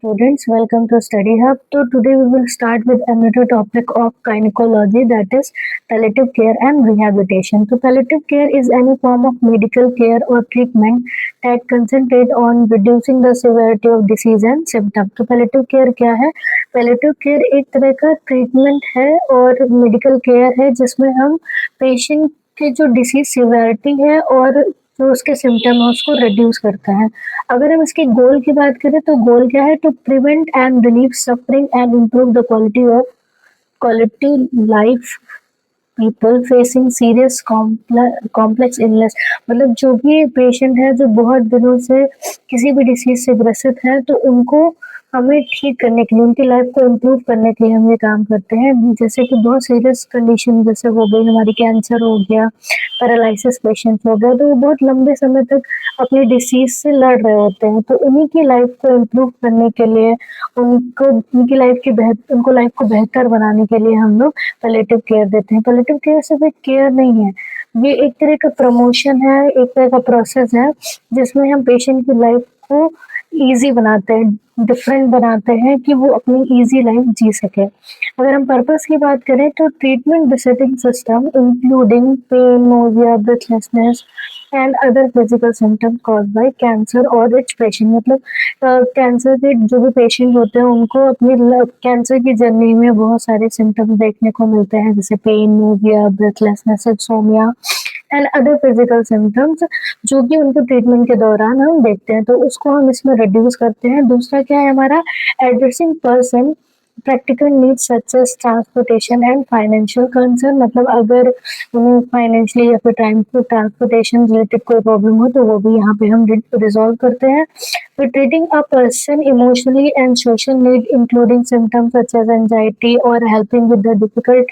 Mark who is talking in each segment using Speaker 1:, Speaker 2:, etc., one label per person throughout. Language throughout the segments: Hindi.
Speaker 1: Students, welcome to Study Hub. So today we will start with another topic of gynecology, that is palliative care and rehabilitation. So palliative care is any form of medical care or treatment that concentrate on reducing the severity of disease and symptom. तो palliative care क्या है? Palliative care एक तरह का ट्रीटमेंट है और मेडिकल केयर है जिसमें हम पेशेंट की जो डिसीज सिवियरिटी है और जो उसके सिम्टम है उसको रिड्यूस करता है। अगर हम इसके गोल की बात करें तो गोल क्या है? To prevent and relieve suffering and improve the quality life people facing serious complex illness. मतलब जो भी पेशेंट है जो बहुत दिनों से किसी भी डिसीज से ग्रसित है तो उनको हमें ठीक करने के लिए, उनकी लाइफ को इम्प्रूव करने के लिए हम ये काम करते हैं। जैसे कि बहुत सीरियस कंडीशन जैसे हो गई हमारी, कैंसर हो गया, पैरालिसिस पेशेंट हो गया, तो वो बहुत लंबे समय तक अपनी डिसीज से लड़ रहे होते हैं। तो उन्हीं की लाइफ को इम्प्रूव करने के लिए, उनकी उनको लाइफ को बेहतर बनाने के लिए हम लोग पैलिएटिव केयर देते हैं। पैलिएटिव केयर सिर्फ एक केयर नहीं है, ये एक तरह का प्रमोशन है, एक तरह का प्रोसेस है जिसमें हम पेशेंट की लाइफ को ईजी बनाते हैं, डिफरेंट बनाते हैं कि वो अपनी ईजी लाइफ जी सके। अगर हम पर्पस की बात करें तो ट्रीटमेंट बेसिटिंग system including pain, nausea, breathlessness and other physical symptoms cause by cancer और इट्स पेशेंट। मतलब कैंसर के जो भी पेशेंट होते हैं उनको अपनी कैंसर की जर्नी में बहुत सारे सिम्टम्स देखने को मिलते हैं, जैसे pain, nausea, breathlessness, insomnia and other physical symptoms, जो कि उनके ट्रीटमेंट के दौरान हम देखते हैं, तो उसको हम इसमें रिड्यूस करते हैं। दूसरा क्या है हमारा? Addressing person practical needs such as transportation and financial concern. मतलब अगर उन्हें फाइनेंशियली या फिर टाइम टू ट्रांसपोर्टेशन रिलेटेड कोई प्रॉब्लम हो तो वो भी यहाँ पे हम रिजॉल्व करते हैं। फिर treating a person emotionally and social need including symptoms such as anxiety और helping with the difficult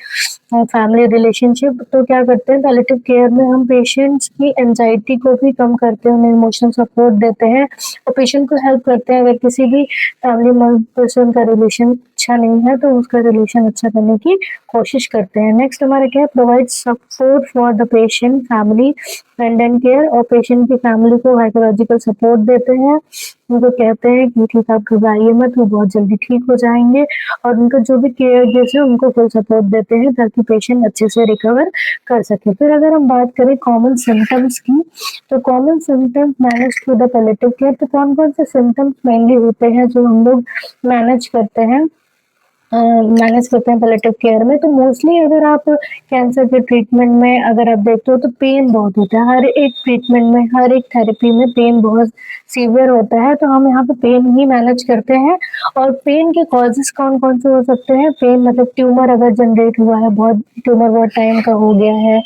Speaker 1: family relationship. तो क्या करते हैं पैलिएटिव केयर में हम पेशेंट्स की एंजाइटी को भी कम करते हैं, उन्हें इमोशनल सपोर्ट देते हैं और पेशेंट को हेल्प करते हैं। अगर किसी भी फैमिली पर्सन का रिलेशन अच्छा नहीं है तो उसका रिलेशन अच्छा करने की कोशिश करते हैं। नेक्स्ट हमारा क्या है? Provide support for the patient family friend and care, और पेशेंट की फैमिली को साइकोलॉजिकल सपोर्ट देते हैं। उनको कहते हैं कि ठीक आप घबराइए मत, वो बहुत जल्दी ठीक हो जाएंगे, और उनका जो भी केयर जैसे उनको फुल सपोर्ट देते हैं ताकि पेशेंट अच्छे से रिकवर कर सके। फिर अगर हम बात करें कॉमन सिम्टम्स की, तो common symptoms manage through the palliative care. तो कौन कौन से सिम्टम्स मेनली होते हैं जो हम लोग मैनेज करते हैं पैलिएटिव केयर में? तो मोस्टली अगर आप कैंसर के ट्रीटमेंट में अगर आप देखते हो तो पेन बहुत होता है, हर एक ट्रीटमेंट में, हर एक थेरेपी में पेन बहुत सीवियर होता है, तो हम यहाँ पे पेन ही मैनेज करते हैं। और पेन के कॉजेस कौन कौन से हो सकते हैं? पेन मतलब ट्यूमर अगर जनरेट हुआ है, ट्यूमर बहुत टाइम का हो गया है,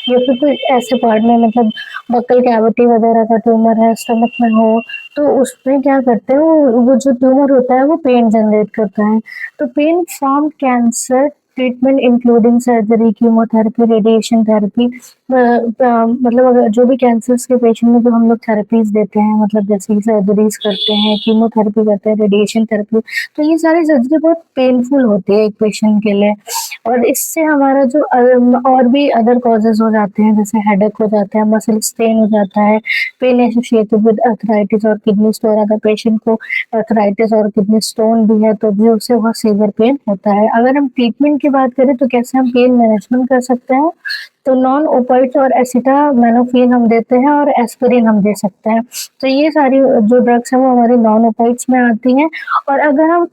Speaker 1: या फिर कोई ऐसे पार्ट में मतलब बक्कल कैविटी वगैरह का ट्यूमर है, स्टमक में हो, तो उसमें क्या करते हैं वो जो ट्यूमर होता है वो पेन जनरेट करता है। तो pain from cancer treatment including surgery, chemotherapy, radiation therapy. मतलब अगर जो भी कैंसर्स के पेशेंट में जो हम लोग थेरेपीज देते हैं, मतलब जैसे सर्जरीज करते हैं, कीमोथेरेपी करते हैं, रेडिएशन थेरेपी, तो ये सारी सर्जरी बहुत पेनफुल होती है एक पेशेंट के लिए। और इससे हमारा जो और भी अदर कॉजेज हो जाते हैं, जैसे हेडेक हो जाता है, मसल स्ट्रेन हो जाता है, पेन एसोसिएटेड विद अर्थराइटिस और किडनी स्टोन। अगर पेशेंट को अर्थराइटिस और किडनी स्टोन भी है तो भी उससे बहुत सीवियर पेन होता है। अगर हम ट्रीटमेंट की बात करें तो कैसे हम पेन मैनेजमेंट कर सकते हैं? तो नॉन ओपाइड्स और एसिटामिनोफेन हम देते हैं और एस्पिरिन हम दे सकते हैं। तो ये सारी जो ड्रग्स हैं वो हमारी नॉन ओपाइड्स में आती हैं। और अगर हम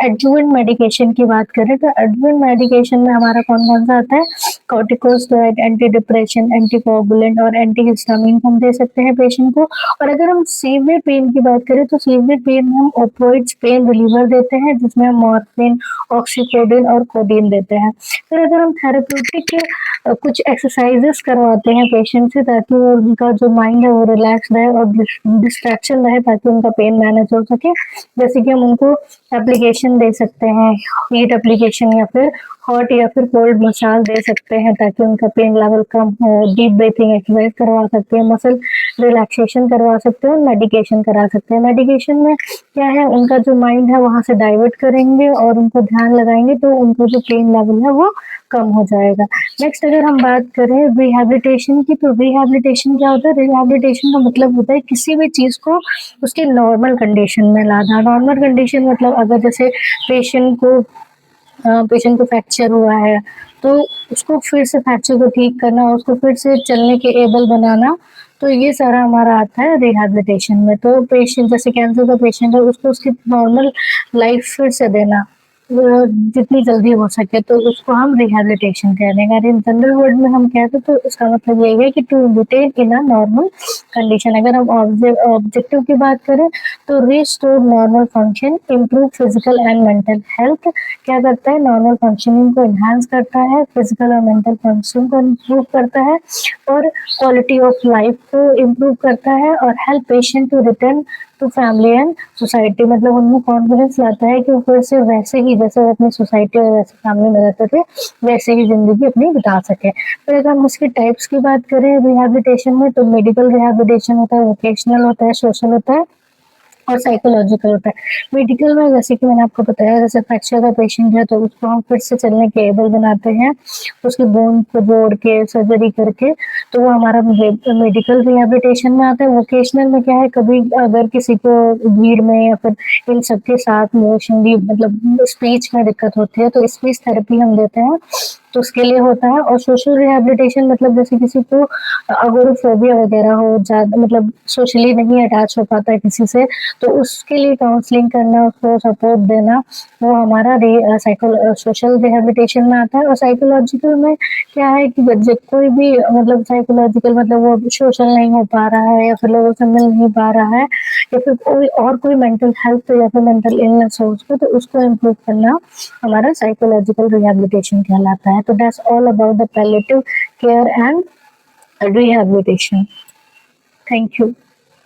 Speaker 1: एडजुवेंट मेडिकेशन की बात करें तो एडजुवेंट मेडिकेशन में हमारा कौन कौन सा आता है? कॉर्टिकोस्टेरॉइड, एंटी डिप्रेशन, एंटीकोगुलेंट और एंटीहिस्टामिन हम दे सकते हैं पेशेंट को। और अगर हम सीवियर पेन की बात करें तो सीवियर पेन में हम ओपियोइड्स पेन रिलीवर देते हैं, जिसमें हम मॉर्फिन, ऑक्सीकोडिन और कोडीन देते हैं। फिर अगर हम थेरेप्यूटिक कुछ एक्सरसाइजेस करवाते हैं पेशेंट से ताकि वो उनका जो माइंड है वो रिलैक्स रहे और डिस्ट्रैक्शन रहे ताकि उनका पेन मैनेज हो सके। जैसे कि हम उनको एप्लीकेशन एप्लीकेशन दे सकते हैं, हीट एप्लीकेशन या फिर हॉट या फिर कोल्ड मसाज दे सकते हैं ताकि उनका पेन लेवल कम हो। डीप ब्रीथिंग एक्सरसाइज करवा सकते हैं, मसल रिलैक्सेशन करवा सकते हैं और मेडिकेशन करा सकते हैं। मेडिकेशन में क्या है, उनका जो माइंड है वहाँ से डाइवर्ट करेंगे और उनको ध्यान लगाएंगे तो उनका जो पेन लेवल है वो कम हो जाएगा। नेक्स्ट अगर हम बात करें रिहैबिलिटेशन की, तो रिहैबिलिटेशन क्या होता है? रिहैबिलिटेशन का मतलब होता है किसी भी चीज़ को उसके नॉर्मल कंडीशन में लाना। नॉर्मल कंडीशन मतलब अगर जैसे पेशेंट को फ्रैक्चर हुआ है तो उसको फिर से फ्रैक्चर को ठीक करना, उसको फिर से चलने के एबल बनाना, तो ये सारा हमारा आता है रिहैबिलिटेशन में। तो पेशेंट जैसे कैंसर का पेशेंट है, उसको उसकी नॉर्मल लाइफ फिर से देना जितनी जल्दी हो सके, तो उसको हम रिहैबिलिटेशन कह रहे हैं। अगर इन जनरल वर्ड में हम कहते तो इसका मतलब यही है कि to retain in a normal condition. अगर हम ऑब्जेक्टिव की बात करें तो restore normal function, improve physical and mental health. क्या करता है? नॉर्मल फंक्शनिंग को एनहांस करता है, फिजिकल और मेंटल फंक्शन को इम्प्रूव करता है और क्वालिटी ऑफ लाइफ को इम्प्रूव करता है और help patient to return to family and society. मतलब उनमें कॉन्फिडेंस लाता है कि वो फिर से वैसे ही जैसे वो अपनी सोसाइटी और वैसे फैमिली में रहते थे वैसे ही जिंदगी अपनी बिता सके। फिर अगर हम उसके टाइप्स की बात करें रिहैबिलिटेशन में, तो मेडिकल रिहैबिलिटेशन होता है, वोकेशनल होता है, सोशल होता है और साइकोलॉजिकल होता है। मेडिकल में जैसे कि मैंने आपको बताया, जैसे फ्रैक्चर का पेशेंट है तो उसको हम फिर से चलने के एबल बनाते हैं, उसके बोन को जोड़ के सर्जरी करके, तो वो हमारा मेडिकल रिहैबिलिटेशन में आता है। वोकेशनल में क्या है, कभी अगर किसी को भीड़ में या फिर इन सबके साथ मोशनली मतलब स्पीच में दिक्कत होती है तो स्पीच थेरेपी हम देते हैं, तो उसके लिए होता है। और सोशल रिहैबिलिटेशन मतलब जैसे किसी को अगोराफोबिया वगैरह हो, ज़्यादा मतलब सोशली नहीं अटैच हो पाता है किसी से, तो उसके लिए काउंसलिंग करना, उसको सपोर्ट देना, वो हमारा सोशल रिहैबिलिटेशन में आता है। और साइकोलॉजिकल में क्या है कि जब कोई भी मतलब साइकोलॉजिकल मतलब वो सोशल नहीं हो पा रहा है या फिर लोगों से मिल नहीं पा रहा है या फिर कोई मेंटल हेल्थ या फिर मेंटल इलनेस हो उसको, तो उसको इम्प्रूव करना हमारा साइकोलॉजिकल रिहैबिलिटेशन कहलाता है। तो that's all about the palliative care and rehabilitation. Thank you.